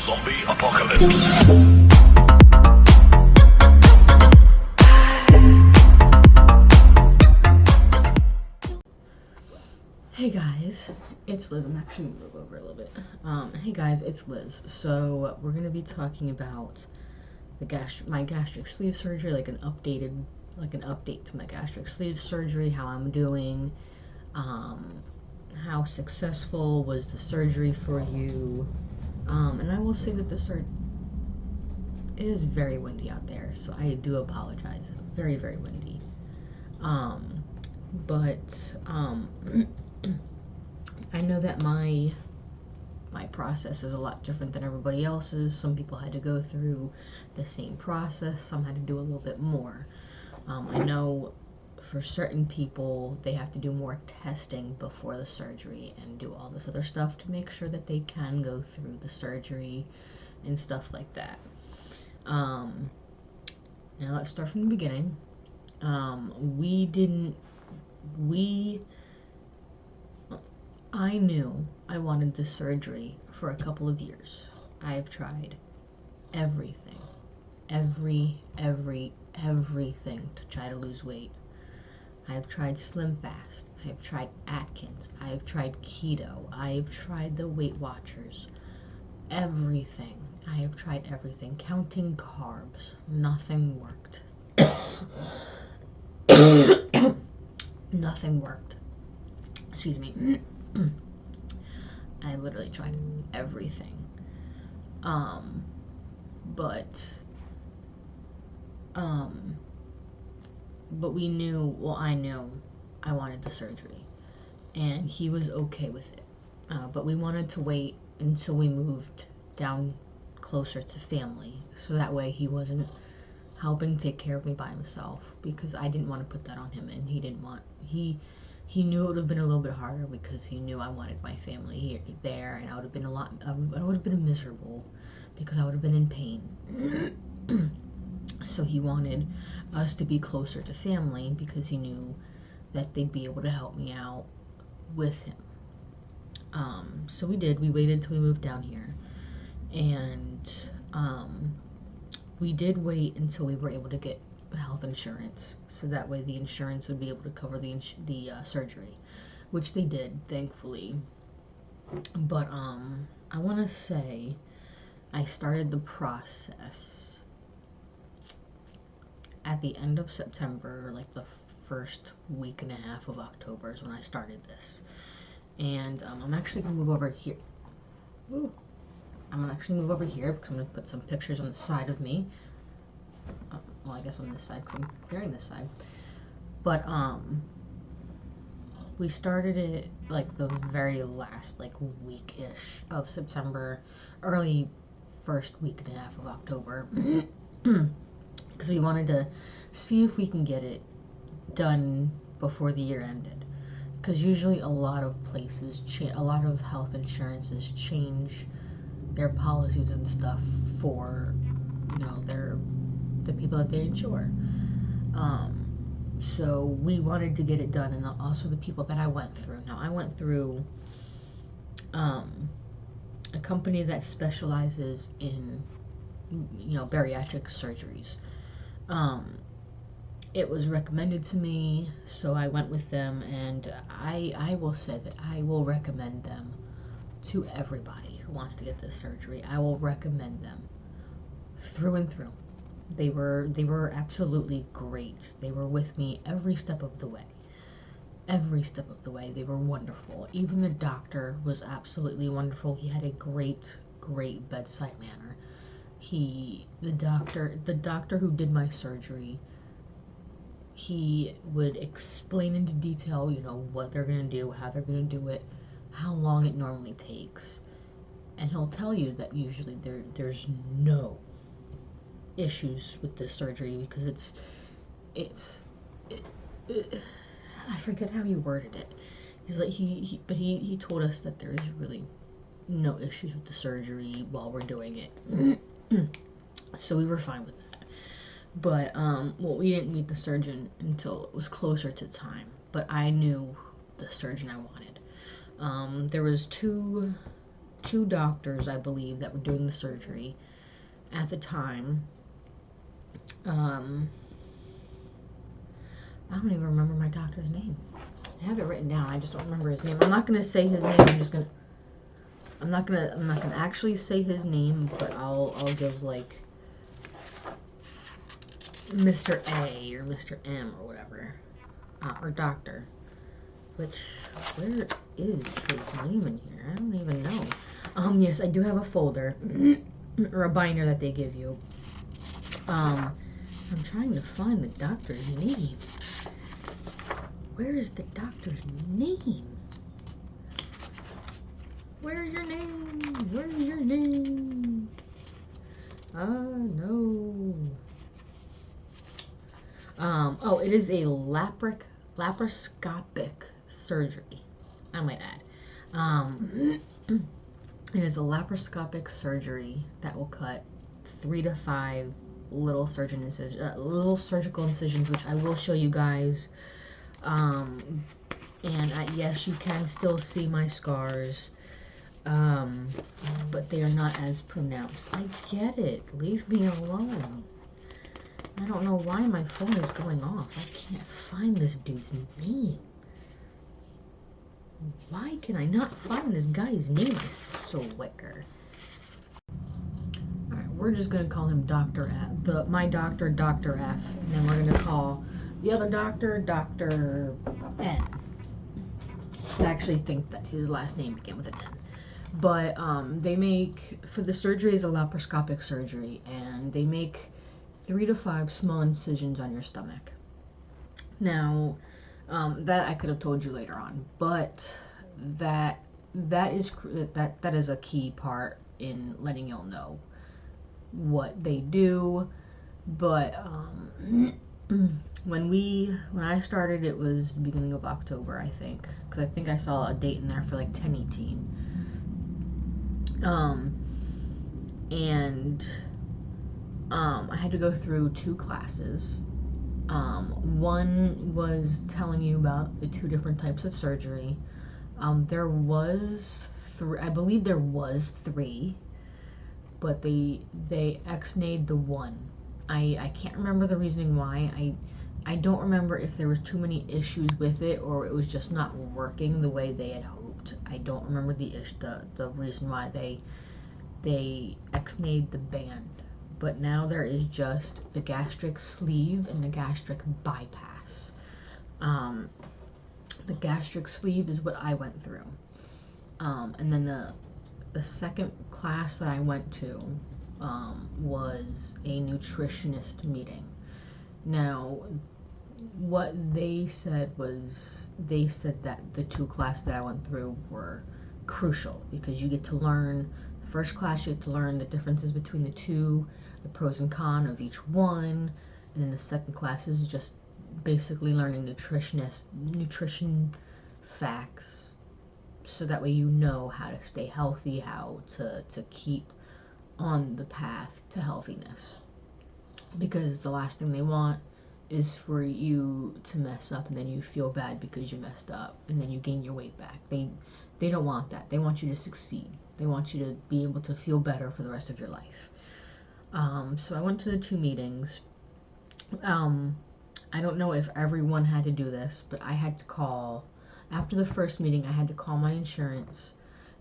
Zombie apocalypse. Hey guys, it's Liz. I'm actually gonna move over a little bit. Hey guys, it's Liz. So we're gonna be talking about my gastric sleeve surgery, like an update to my gastric sleeve surgery, how I'm doing, how successful was the surgery for you, and I will say that it is very windy out there, so I do apologize. Very, very windy. But I know that my process is a lot different than everybody else's. Some people had to go through the same process. Some had to do a little bit more. I know for certain people they have to do more testing before the surgery and do all this other stuff to make sure that they can go through the surgery and stuff like that. Now let's start from the beginning. I knew I wanted this surgery for a couple of years. I've tried everything, everything to try to lose weight. I've tried Slim Fast, I've tried Atkins, I've tried keto, I've tried the Weight Watchers, everything. I have tried everything, counting carbs, nothing worked. Nothing worked. Excuse me. I literally tried everything. But I knew I wanted the surgery, and he was okay with it. But we wanted to wait until we moved down closer to family, so that way he wasn't helping take care of me by himself, because I didn't want to put that on him, and he knew it would have been a little bit harder because he knew I wanted my family there, and I would have been miserable because I would have been in pain. So he wanted us to be closer to family because he knew that they'd be able to help me out with him. So we did. We waited till we moved down here, and we did wait until we were able to get health insurance, so that way the insurance would be able to cover the surgery, which they did, thankfully. But I want to say I started the process at the end of September, like the first week and a half of October is when I started this. And I'm actually gonna move over here. Ooh. I'm gonna actually move over here because I'm gonna put some pictures on the side of me. Well, I guess on this side because I'm clearing this side. But we started it like the very last week-ish of September, early first week and a half of October, because we wanted to see if we can get it done before the year ended. Because usually a lot of places, a lot of health insurances change their policies and stuff for, the people that they insure. So we wanted to get it done, and also the people that I went through. Now I went through a company that specializes in bariatric surgeries. It was recommended to me, so I went with them, and I will say that I will recommend them to everybody who wants to get this surgery. I will recommend them through and through. They were absolutely great. They were with me every step of the way. Every step of the way, they were wonderful. Even the doctor was absolutely wonderful. He had a great bedside manner. The doctor who did my surgery, he would explain into detail, what they're gonna do, how they're gonna do it, how long it normally takes, and he'll tell you that usually there's no issues with this surgery because I forget how he worded it. He's like he told us that there's really no issues with the surgery while we're doing it. So we were fine with that. But we didn't meet the surgeon until it was closer to time. But I knew the surgeon I wanted. There was two two doctors, I believe, that were doing the surgery at the time. I don't even remember my doctor's name. I have it written down. I just don't remember his name. I'm not gonna say his name. I'm not gonna actually say his name, but I'll give like Mr. A or Mr. M or whatever, or doctor. Which, where is his name in here? I don't even know. Yes, I do have a folder or a binder that they give you. I'm trying to find the doctor's name. Where is the doctor's name? Where's your name? Where's your name? No. Oh, it is a laparoscopic surgery, I might add. It is a laparoscopic surgery that will cut 3 to 5 little surgical incisions, which I will show you guys. And yes, you can still see my scars, but they are not as pronounced. I get it. Leave me alone. I don't know why my phone is going off. I can't find this dude's name. Why can I not find this guy's name? I swear. Alright, we're just going to call him Dr. F. My doctor, Dr. F. And then we're going to call the other doctor, Dr. N. I actually think that his last name began with an N. But they make, for the surgery is a laparoscopic surgery, and they make 3 to 5 small incisions on your stomach. Now, that I could have told you later on, but that is a key part in letting y'all know what they do. But when I started, it was the beginning of October, I think, because I think I saw a date in there for like 10/18. I had to go through 2 classes. One was telling you about the 2 different types of surgery. There was 3, I believe there was 3, but they ex-nayed the one. I can't remember the reasoning why. I don't remember if there was too many issues with it or it was just not working the way they had hoped. I don't remember the reason why they ex-nayed the band. But now there is just the gastric sleeve and the gastric bypass. The gastric sleeve is what I went through. And then the second class that I went to was a nutritionist meeting. Now, what they said that the 2 classes that I went through were crucial because you get to learn, first class you get to learn the differences between the 2, the pros and cons of each one, and then the second class is just basically learning nutrition facts, so that way you know how to stay healthy, how to keep on the path to healthiness. Because the last thing they want is for you to mess up and then you feel bad because you messed up and then you gain your weight back. They don't want that. They want you to succeed. They want you to be able to feel better for the rest of your life. So I went to the 2 meetings. I don't know if everyone had to do this, but I had to call, after the first meeting, I had to call my insurance,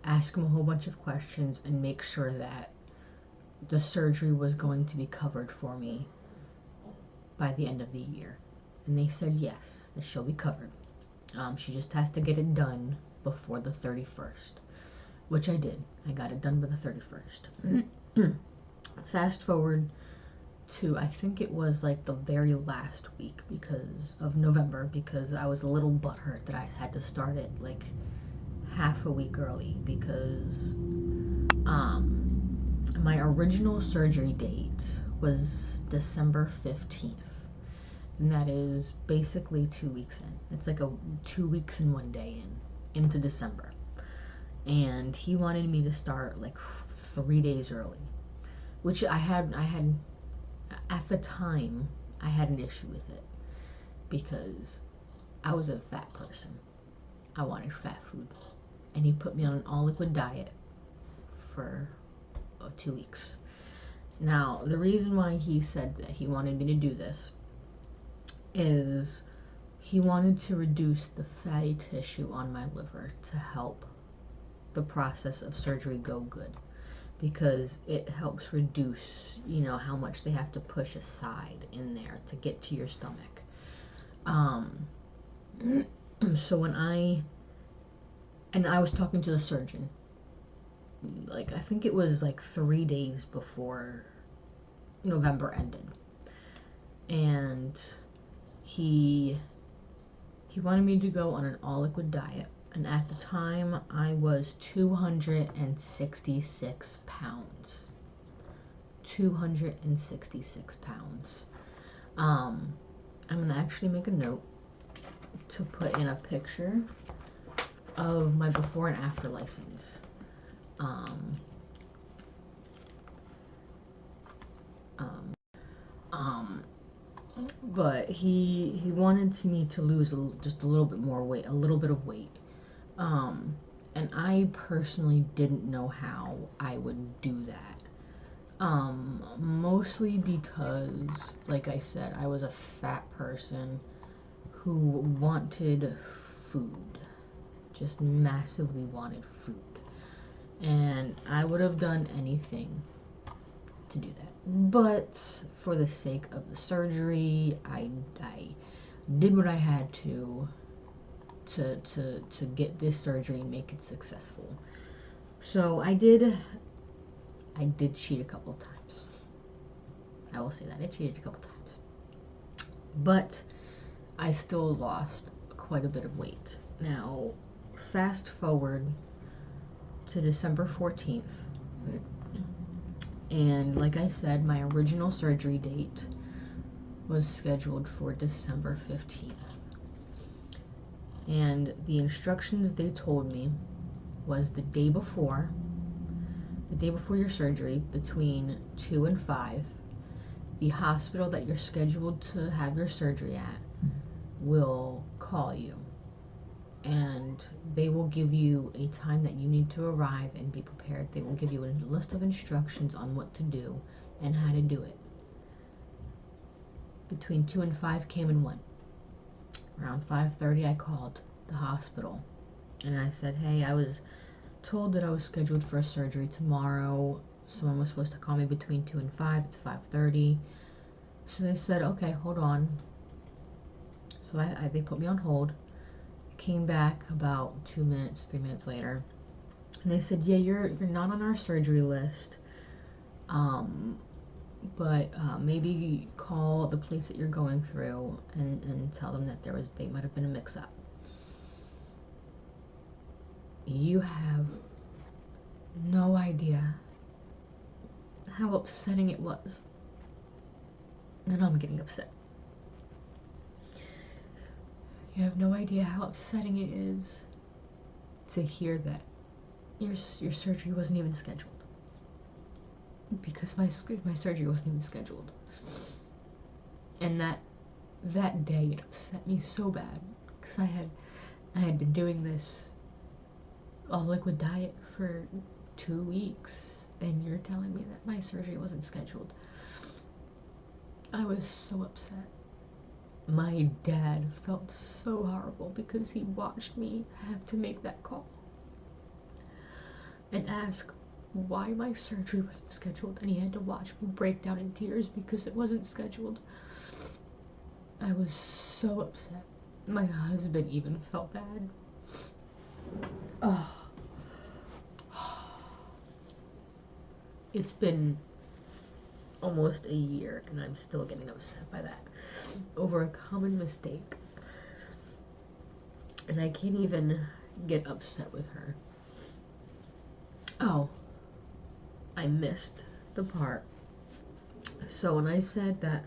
ask them a whole bunch of questions, and make sure that the surgery was going to be covered for me by the end of the year. And they said yes, that she'll be covered. She just has to get it done before the 31st, which I did. I got it done by the 31st. Fast forward to, I think it was like the very last week because of November, because I was a little butthurt that I had to start it like half a week early because my original surgery date was December 15th, and that is basically 2 weeks in. It's like 2 weeks and 1 day into December, and he wanted me to start like 3 days early, which I had at the time. I had an issue with it because I was a fat person. I wanted fat food, and he put me on an all liquid diet, for 2 weeks. Now, the reason why he said that he wanted me to do this is he wanted to reduce the fatty tissue on my liver to help the process of surgery go good, because it helps reduce, how much they have to push aside in there to get to your stomach. So when I was talking to the surgeon, like, I think it was like 3 days before November ended, and he wanted me to go on an all liquid diet, and at the time I was 266 pounds. 266 pounds. I'm gonna actually make a note to put in a picture of my before and after license. But he wanted me to lose just a little bit more weight, a little bit of weight. And I personally didn't know how I would do that. Mostly because, like I said, I was a fat person who wanted food, just massively wanted food, and I would have done anything to do that. But for the sake of the surgery, I did what I had to get this surgery and make it successful. So I did cheat a couple of times. I will say that I cheated a couple times, but I still lost quite a bit of weight. Now, fast forward to December 14th, and like I said, my original surgery date was scheduled for December 15th. And the instructions they told me was the day before your surgery, between 2 and 5, the hospital that you're scheduled to have your surgery at will call you, and they will give you a time that you need to arrive and be prepared. They will give you a list of instructions on what to do and how to do it. Between 2 and 5 came and went. Around 5:30, I called the hospital and I said, hey, I was told that I was scheduled for a surgery tomorrow. Someone was supposed to call me between 2 and 5. It's 5:30. So they said, okay, hold on. So they put me on hold. I came back about 2 minutes, 3 minutes later, and they said, yeah, you're not on our surgery list. But maybe call the place that you're going through and tell them that they might have been a mix-up. You have no idea how upsetting it was. And I'm getting upset. You have no idea how upsetting it is to hear that your surgery wasn't even scheduled. Because my surgery wasn't even scheduled. And that day it upset me so bad, because I had been doing this all liquid diet for 2 weeks, and you're telling me that my surgery wasn't scheduled. I was so upset. My dad felt so horrible because he watched me have to make that call and ask why my surgery wasn't scheduled, and he had to watch me break down in tears because it wasn't scheduled. I was so upset. My husband even felt bad. Oh. It's been almost a year and I'm still getting upset by that over a common mistake. And I can't even get upset with her. Oh, I missed the part. So when I said that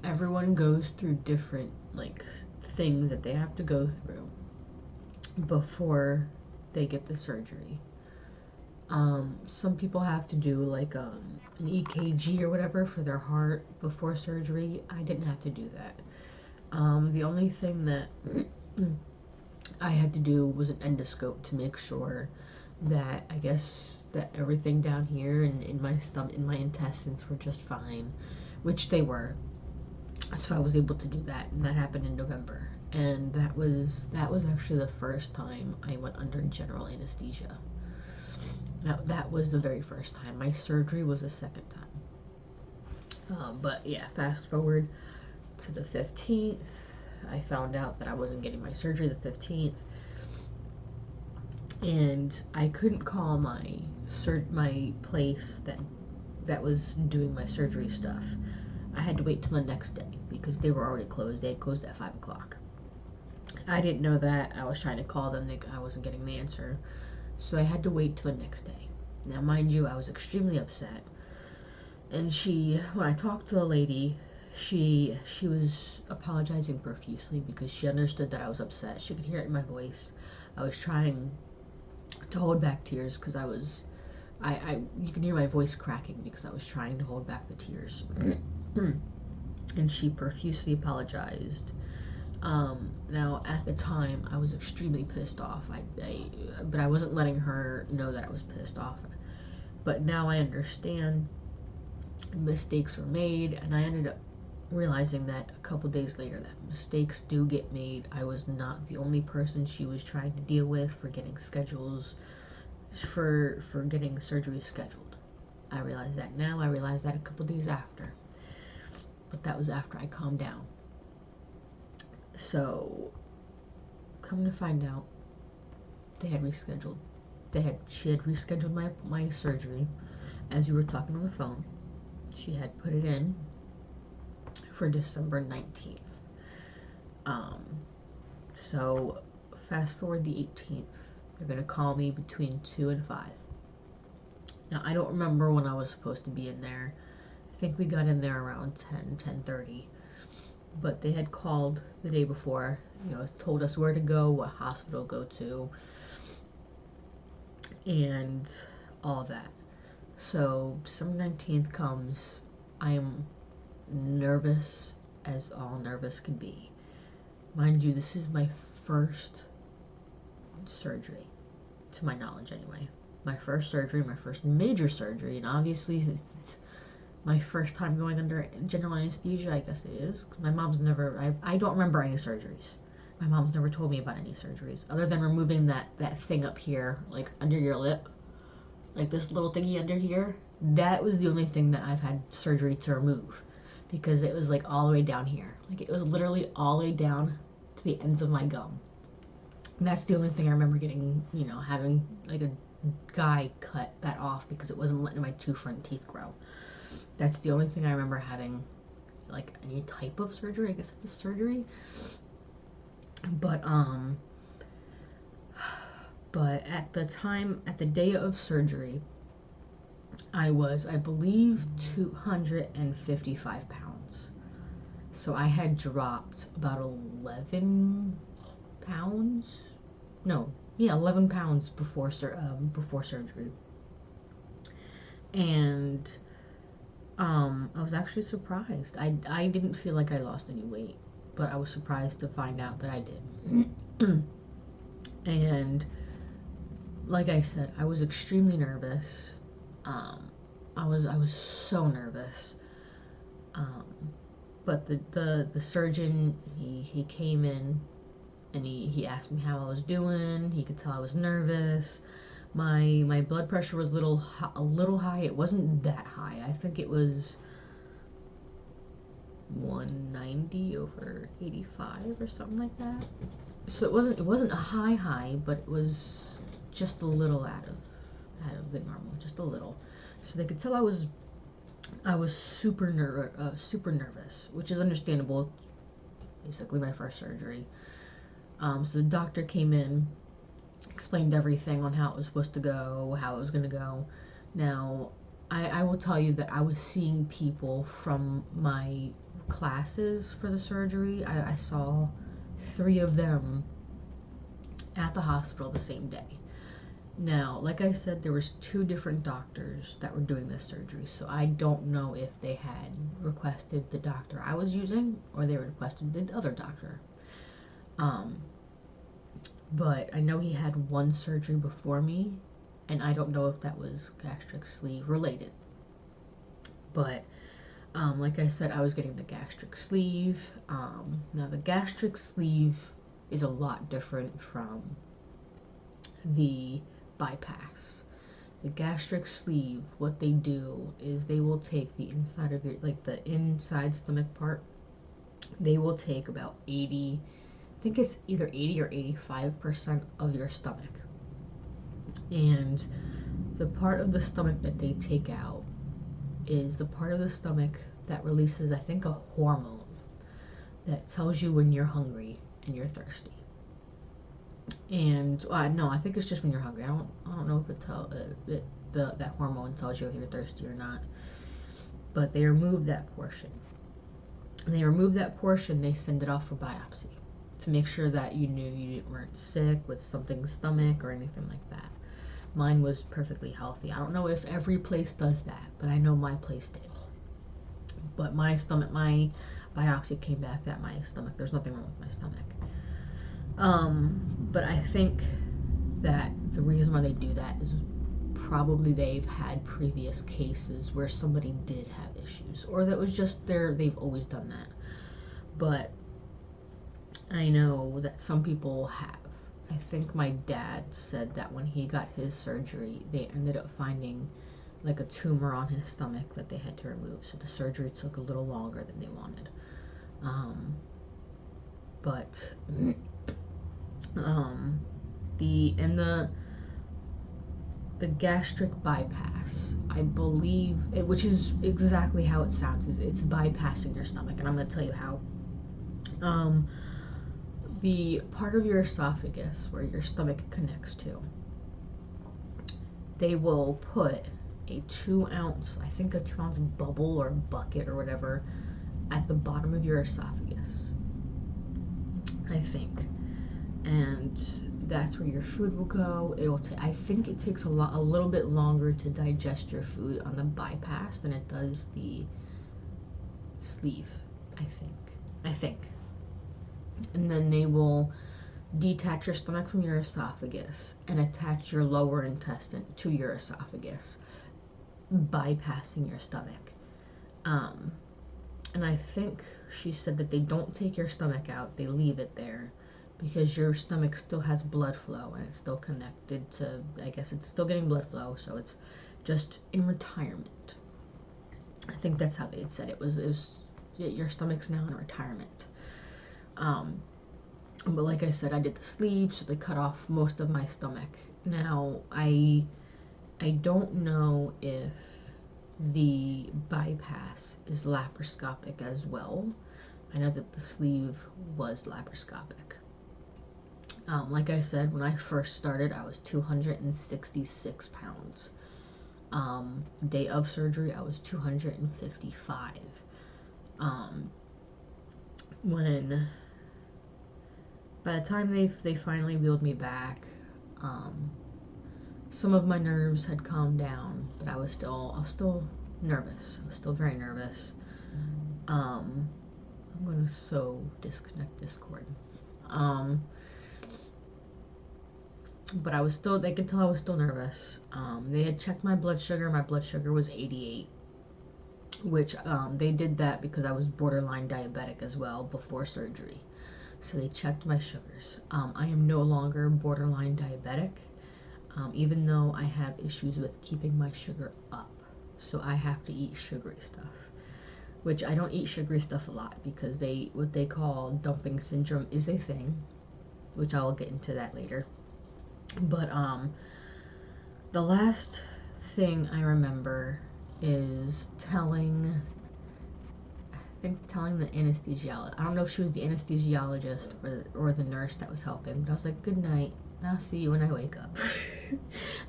everyone goes through different things that they have to go through before they get the surgery. Some people have to do an EKG or whatever for their heart before surgery. I didn't have to do that. The only thing that I had to do was an endoscope to make sure that I guess that everything down here and in my stomach, in my intestines were just fine, which they were. So I was able to do that, and that happened in November. And that was actually the first time I went under general anesthesia. That was the very first time. My surgery was the second time. But yeah, fast forward to the 15th. I found out that I wasn't getting my surgery the 15th, and I couldn't call my place that was doing my surgery stuff. I had to wait till the next day because they were already closed. They had closed at 5 o'clock. I didn't know that. I was trying to call them. I wasn't getting an answer, so I had to wait till the next day. Now, mind you, I was extremely upset. And when I talked to the lady, she was apologizing profusely because she understood that I was upset. She could hear it in my voice. I was trying to hold back tears because you can hear my voice cracking because I was trying to hold back the tears. And she profusely apologized. Now at the time I was extremely pissed off. But I wasn't letting her know that I was pissed off. But now I understand mistakes were made, and I ended up realizing that a couple days later that mistakes do get made. I was not the only person she was trying to deal with for getting schedules for getting surgery scheduled. I realize that now. I realized that a couple days after. But that was after I calmed down. So, come to find out, they had rescheduled. She had rescheduled my surgery as we were talking on the phone. She had put it in for December 19th. So fast forward the 18th. They're gonna call me between 2 and 5. Now I don't remember when I was supposed to be in there. I think we got in there around 10:30. But they had called the day before, told us where to go, what hospital to go to, and all of that. So December 19th comes. I am nervous as all nervous can be. Mind you, this is my first surgery, to my knowledge anyway. My first surgery, my first major surgery, and obviously it's my first time going under general anesthesia. I guess it is. My mom's never, I don't remember any surgeries. My mom's never told me about any surgeries, other than removing that thing up here, like under your lip, like this little thingy under here. That was the only thing that I've had surgery to remove, because it was like all the way down here. Like it was literally all the way down to the ends of my gum. And that's the only thing I remember getting, having like a guy cut that off because it wasn't letting my two front teeth grow. That's the only thing I remember having, like, any type of surgery. I guess it's a surgery. But at the day of surgery, I was, I believe, 255 pounds. So I had dropped about 11 pounds. No, yeah, 11 pounds before surgery. And I was actually surprised. I didn't feel like I lost any weight, but I was surprised to find out that I did. And like I said, I was extremely nervous. I was so nervous. But the surgeon, he came in and he asked me how I was doing. He could tell I was nervous. My blood pressure was a little high. It wasn't that high. I think it was 190/85 or something like that. So it wasn't a high, but it was just a little out of the normal, just a little. So they could tell I was super nervous, which is understandable. Basically, my first surgery. So the doctor came in, explained everything on how it was supposed to go, how it was going to go. Now, I will tell you that I was seeing people from my classes for the surgery. I saw 3 of them at the hospital the same day. Now, like I said, there was 2 different doctors that were doing this surgery, so I don't know if they had requested the doctor I was using or they requested the other doctor. But I know he had one surgery before me, and I don't know if that was gastric sleeve related. But like I said, I was getting the gastric sleeve. Now the gastric sleeve is a lot different from the bypass. The gastric sleeve, what they do is they will take the inside of your, like the inside stomach part, they will take about 80, I think it's either 80 or 85% of your stomach. And the part of the stomach that they take out is the part of the stomach that releases, I think, a hormone that tells you when you're hungry and you're thirsty. And no, I think it's just when you're hungry. I don't know if that hormone tells you if you're thirsty or not. But they remove that portion. And they remove that portion. They send it off for biopsy to make sure that you knew you weren't sick with something in the stomach or anything like that. Mine was perfectly healthy. I don't know if every place does that, but I know my place did. But my biopsy came back that my stomach, there's nothing wrong with my stomach. But I think that the reason why they do that is probably they've had previous cases where somebody did have issues, or that was just they've always done that. But I know that some people have. I think my dad said that when he got his surgery, they ended up finding like a tumor on his stomach that they had to remove. So the surgery took a little longer than they wanted. But the gastric bypass, I believe, which is exactly how it sounds. It's bypassing your stomach, and I'm going to tell you how. The part of your esophagus where your stomach connects to, they will put a 2-ounce, I think a 2-ounce bubble or bucket or whatever at the bottom of your esophagus, I think. And that's where your food will go. I think it takes a little bit longer to digest your food on the bypass than it does the sleeve, I think. And then they will detach your stomach from your esophagus and attach your lower intestine to your esophagus, bypassing your stomach. And I think she said that they don't take your stomach out, they leave it there because your stomach still has blood flow and it's still connected to, I guess it's still getting blood flow, so it's just in retirement. I think that's how they had said it was your stomach's now in retirement. But like I said, I did the sleeve, so they cut off most of my stomach. Now, I don't know if the bypass is laparoscopic as well. I know that the sleeve was laparoscopic. Like I said, when I first started, I was 266 pounds. The day of surgery, I was 255. By the time they finally wheeled me back, some of my nerves had calmed down, but I was still nervous. I was still very nervous. I'm gonna disconnect this cord. But I was still, they could tell I was still nervous. They had checked my blood sugar. My blood sugar was 88, which they did that because I was borderline diabetic as well before surgery. So they checked my sugars. I am no longer borderline diabetic, even though I have issues with keeping my sugar up. So I have to eat sugary stuff, which I don't eat sugary stuff a lot because what they call dumping syndrome is a thing, which I will get into that later. But the last thing I remember is telling the anesthesiologist. I don't know if she was the anesthesiologist or the nurse that was helping, but I was like, good night, I'll see you when I wake up.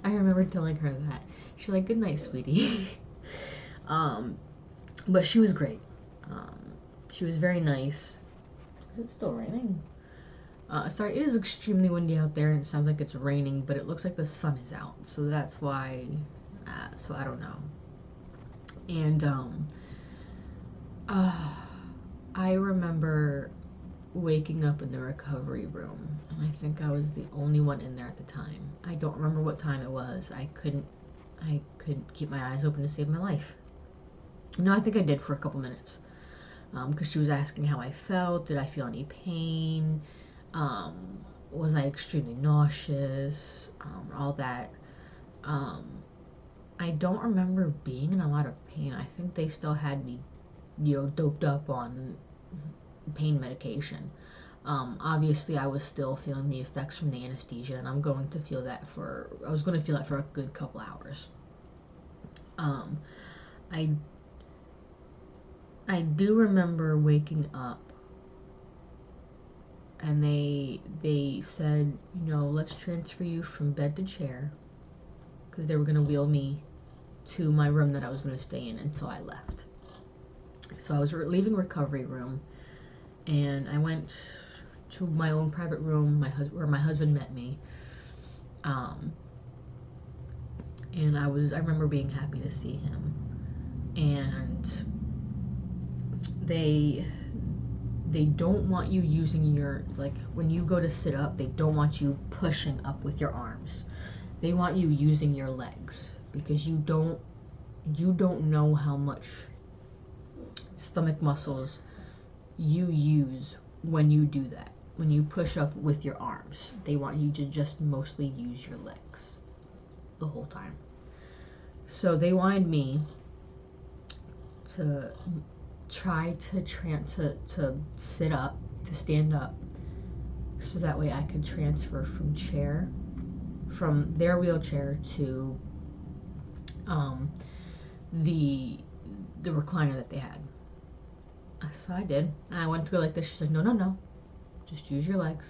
I remember telling her that. She's like, good night, sweetie. But she was great. She was very nice. Is it still raining? Sorry, it is extremely windy out there and it sounds like it's raining, but it looks like the sun is out, so that's why, so I don't know. And I remember waking up in the recovery room, and I think I was the only one in there at the time. I don't remember what time it was. I couldn't keep my eyes open to save my life. No, I think I did for a couple minutes, because she was asking how I felt. Did I feel any pain? Was I extremely nauseous? All that. I don't remember being in a lot of pain. I think they still had me, doped up on pain medication. Obviously, I was still feeling the effects from the anesthesia, and I was going to feel that for a good couple hours. I I do remember waking up, and they said, let's transfer you from bed to chair, because they were going to wheel me to my room that I was going to stay in until I left. So I was leaving recovery room, and I went to my own private room, where my husband met me. And I remember being happy to see him. And they don't want you using your, like, when you go to sit up, they don't want you pushing up with your arms. They want you using your legs, because you don't know how much stomach muscles you use when you do that. When you push up with your arms, they want you to just mostly use your legs the whole time. So they wanted me to try to sit up, to stand up, so that way I could transfer from their wheelchair to the recliner that they had. So I did, and I went to go like this. She said, no, just use your legs.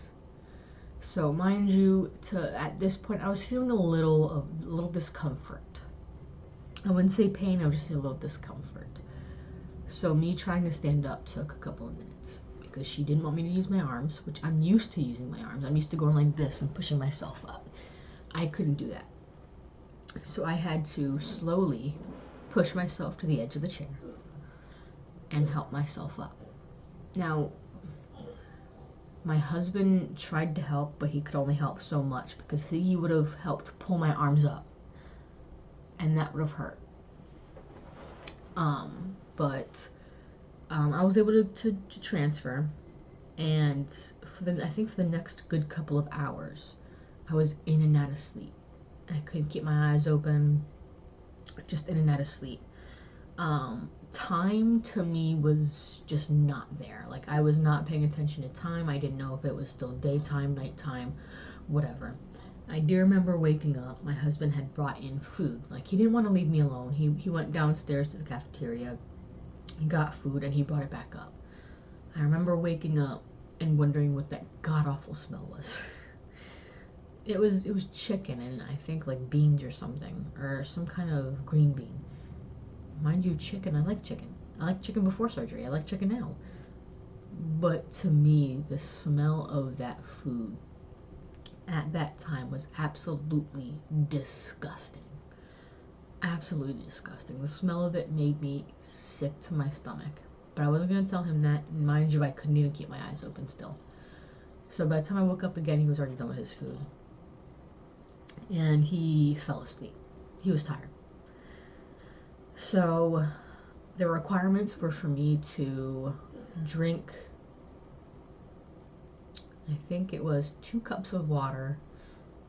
So mind you, at this point, I was feeling a little discomfort. I wouldn't say pain, I would just say a little discomfort. So me trying to stand up took a couple of minutes, because she didn't want me to use my arms, which I'm used to using my arms. I'm used to going like this and pushing myself up. I couldn't do that. So I had to slowly push myself to the edge of the chair and help myself up. Now, my husband tried to help, but he could only help so much, because he would have helped pull my arms up, and that would have hurt. But I was able to transfer, and I think for the next good couple of hours, I was in and out of sleep. I couldn't keep my eyes open, just in and out of sleep. Time to me was just not there. Like, I was not paying attention to time. I didn't know if it was still daytime, nighttime, whatever. I do remember waking up. My husband had brought in food. Like, he didn't want to leave me alone. He went downstairs to the cafeteria, got food, and he brought it back up. I remember waking up and wondering what that god-awful smell was. It was chicken, and I think like beans or something, or some kind of green bean. Mind you, chicken, I like chicken. I like chicken before surgery. I like chicken now. But to me, the smell of that food at that time was absolutely disgusting. Absolutely disgusting. The smell of it made me sick to my stomach. But I wasn't going to tell him that. And mind you, I couldn't even keep my eyes open still. So by the time I woke up again, he was already done with his food. And he fell asleep. He was tired. So the requirements were for me to drink, I think it was 2 cups of water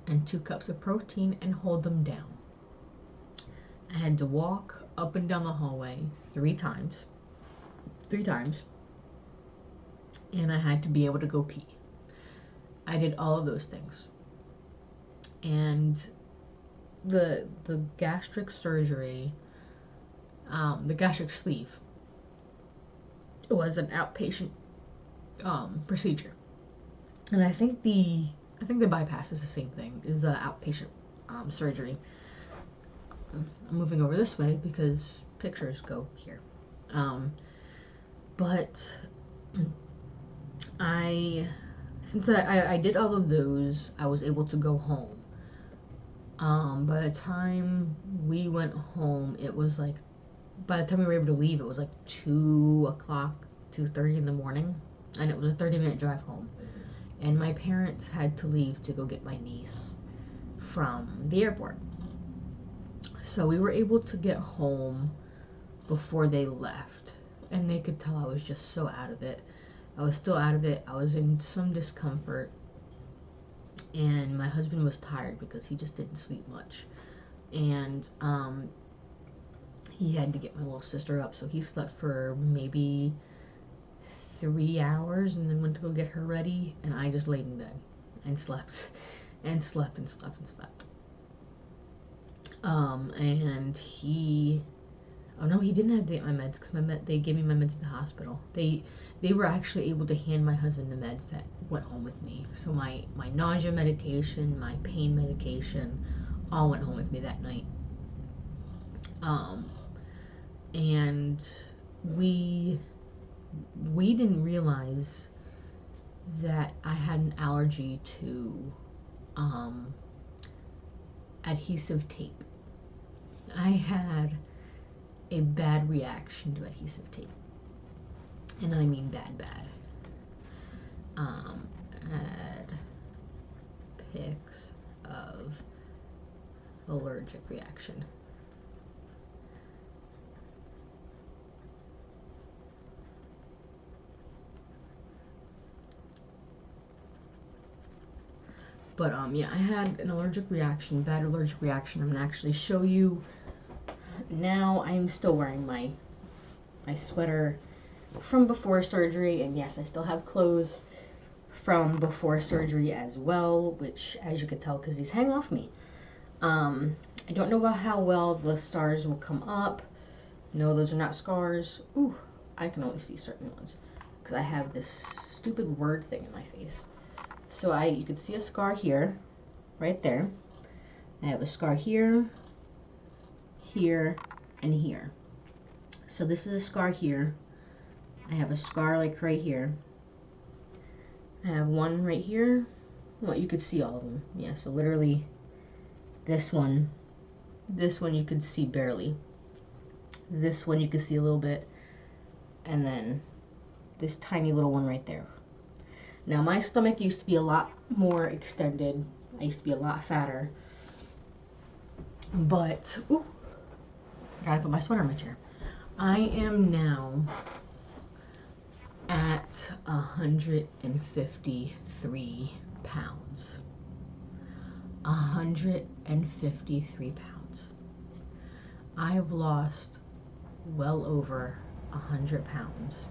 and 2 cups of protein, and hold them down. I had to walk up and down the hallway 3 times. 3 times. And I had to be able to go pee. I did all of those things. And the gastric surgery, the gastric sleeve, it was an outpatient procedure. And I think the bypass is the same thing, is the outpatient surgery. I'm moving over this way because pictures go here. But since I did all of those, I was able to go home. By the time we went home, it was by the time we were able to leave, it was 2 o'clock, 2:30 in the morning. and it was a 30-minute drive home. And my parents had to leave to go get my niece from the airport. So we were able to get home before they left, and they could tell I was just so out of it. I was still out of it. I was in some discomfort, and my husband was tired because he just didn't sleep much. And he had to get my little sister up, so he slept for maybe 3 hours and then went to go get her ready, and I just laid in bed and slept and slept and slept and slept. And he, oh no, he didn't have to take my meds because they gave me my meds at the hospital. They were actually able to hand my husband the meds that went home with me. So my nausea medication, my pain medication, all went home with me that night. And we didn't realize that I had an allergy to adhesive tape. I had a bad reaction to adhesive tape, and I mean bad. Add pics of allergic reaction. But yeah, I had an allergic reaction, bad allergic reaction. I'm gonna actually show you now. I'm still wearing my sweater from before surgery, and yes, I still have clothes from before surgery as well, which, as you can tell, because these hang off me. I don't know about how well the stars will come up. No, those are not scars. Ooh, I can only see certain ones because I have this stupid word thing in my face. So you can see a scar here, right there. I have a scar here, here, and here. So this is a scar here. I have a scar like right here. I have one right here. Well, you could see all of them. Yeah, so literally this one you could see barely. This one you could see a little bit. And then this tiny little one right there. Now, my stomach used to be a lot more extended. I used to be a lot fatter. But, ooh, forgot to put my sweater in my chair. I am now at 153 pounds. 153 pounds. I have lost well over 100 pounds.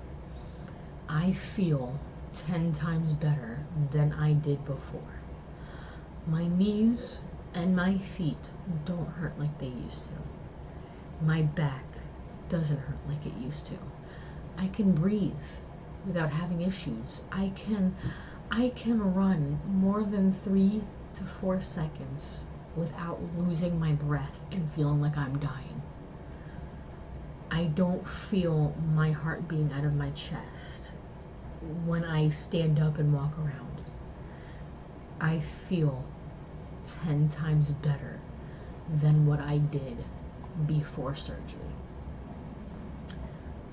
I feel 10 times better than I did before. My knees and my feet don't hurt like they used to. My back doesn't hurt like it used to. I can breathe without having issues. I can run more than 3 to 4 seconds without losing my breath and feeling like I'm dying. I don't feel my heart beating out of my chest when I stand up and walk around. I feel 10 times better than what I did before surgery.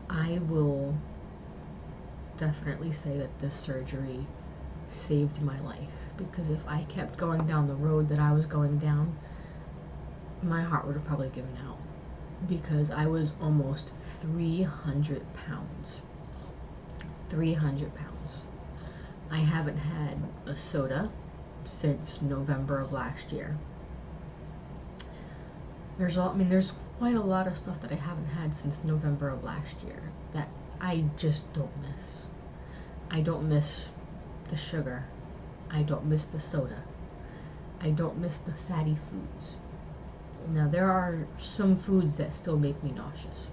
I will definitely say that this surgery saved my life, because if I kept going down the road that I was going down, my heart would have probably given out, because I was almost 300 pounds. 300 pounds. I haven't had a soda since November of last year. There's quite a lot of stuff that I haven't had since November of last year that I just don't miss. I don't miss the sugar. I don't miss the soda. I don't miss the fatty foods. Now, there are some foods that still make me nauseous.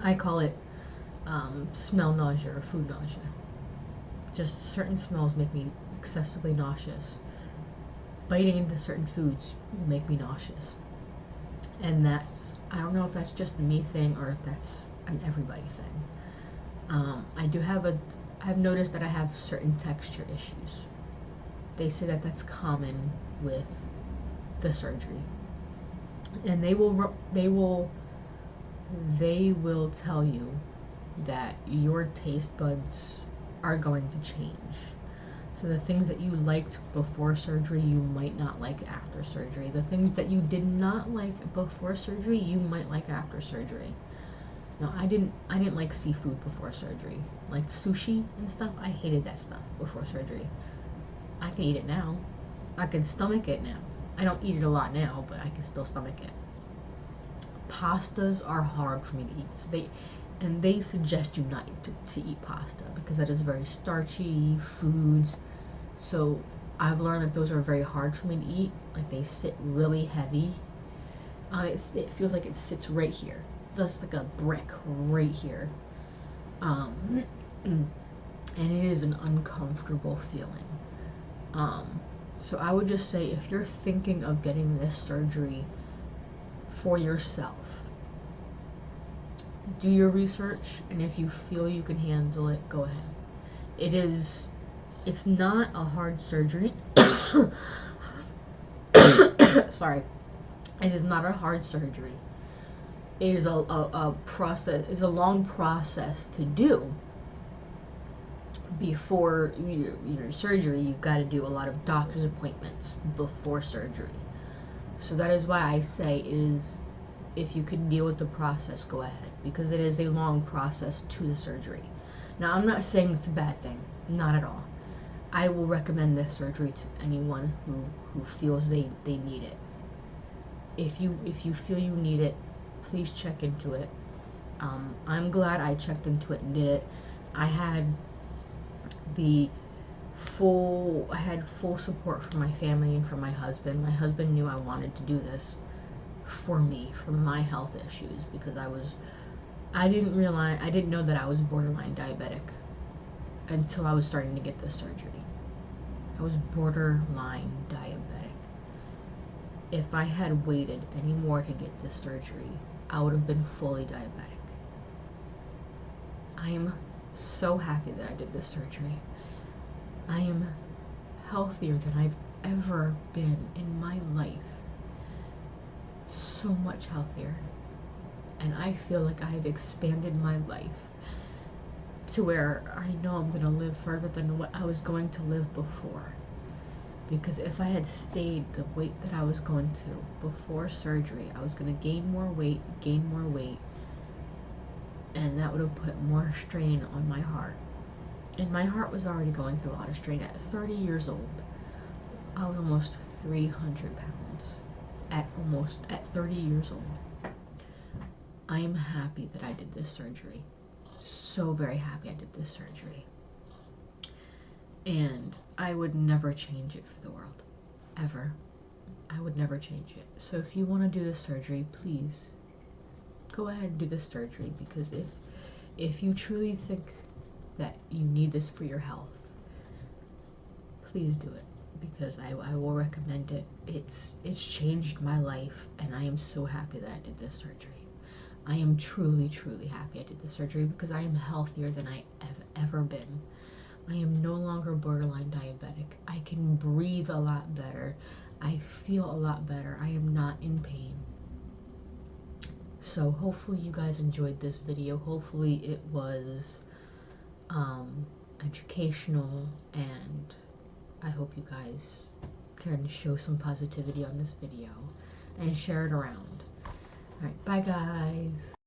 I call it smell nausea or food nausea. Just certain smells make me excessively nauseous. Biting into certain foods will make me nauseous. And I don't know if that's just a me thing or if that's an everybody thing. I've noticed that I have certain texture issues. They say that that's common with the surgery. And they will tell you that your taste buds are going to change. So the things that you liked before surgery, you might not like after surgery. The things that you did not like before surgery, you might like after surgery. No, I didn't like seafood before surgery. Like sushi and stuff, I hated that stuff before surgery. I can eat it now. I can stomach it now. I don't eat it a lot now, but I can still stomach it. Pastas are hard for me to eat. So they suggest you not to eat pasta because that is very starchy foods. So I've learned that those are very hard for me to eat. Like they sit really heavy. It feels like it sits right here, just like a brick right here. And it is an uncomfortable feeling. So I would just say, if you're thinking of getting this surgery for yourself, do your research, and if you feel you can handle it, go ahead. It's not a hard surgery. Sorry. It is not a hard surgery. It is a process, it's a long process to do. Before your surgery, you've got to do a lot of doctor's appointments before surgery. So that is why I say if you can deal with the process, go ahead, because it is a long process to the surgery. Now, I'm not saying it's a bad thing, not at all. I will recommend this surgery to anyone who feels they need it. If you feel you need it, please check into it. I'm glad I checked into it and did it. I had full support from my family and from my husband. My husband knew I wanted to do this for me, for my health issues, because I didn't know that I was borderline diabetic until I was starting to get this surgery. I was borderline diabetic. If I had waited any more to get this surgery, I would have been fully diabetic. I am so happy that I did this surgery. I am healthier than I've ever been in my life. So much healthier. And I feel like I have expanded my life to where I know I'm going to live further than what I was going to live before. Because if I had stayed the weight that I was going to before surgery, I was going to gain more weight, and that would have put more strain on my heart. And my heart was already going through a lot of strain. At 30 years old, I was almost 300 pounds. At 30 years old. I am happy that I did this surgery. So very happy I did this surgery. And I would never change it for the world. Ever. I would never change it. So if you want to do this surgery, please go ahead and do this surgery, because if you truly think that you need this for your health, please do it, because I will recommend it. It's changed my life, and I am so happy that I did this surgery. I am truly, truly happy I did this surgery, because I am healthier than I have ever been. I am no longer borderline diabetic. I can breathe a lot better. I feel a lot better. I am not in pain. So hopefully you guys enjoyed this video. Hopefully it was educational, and I hope you guys can show some positivity on this video and share it around. Alright, bye guys.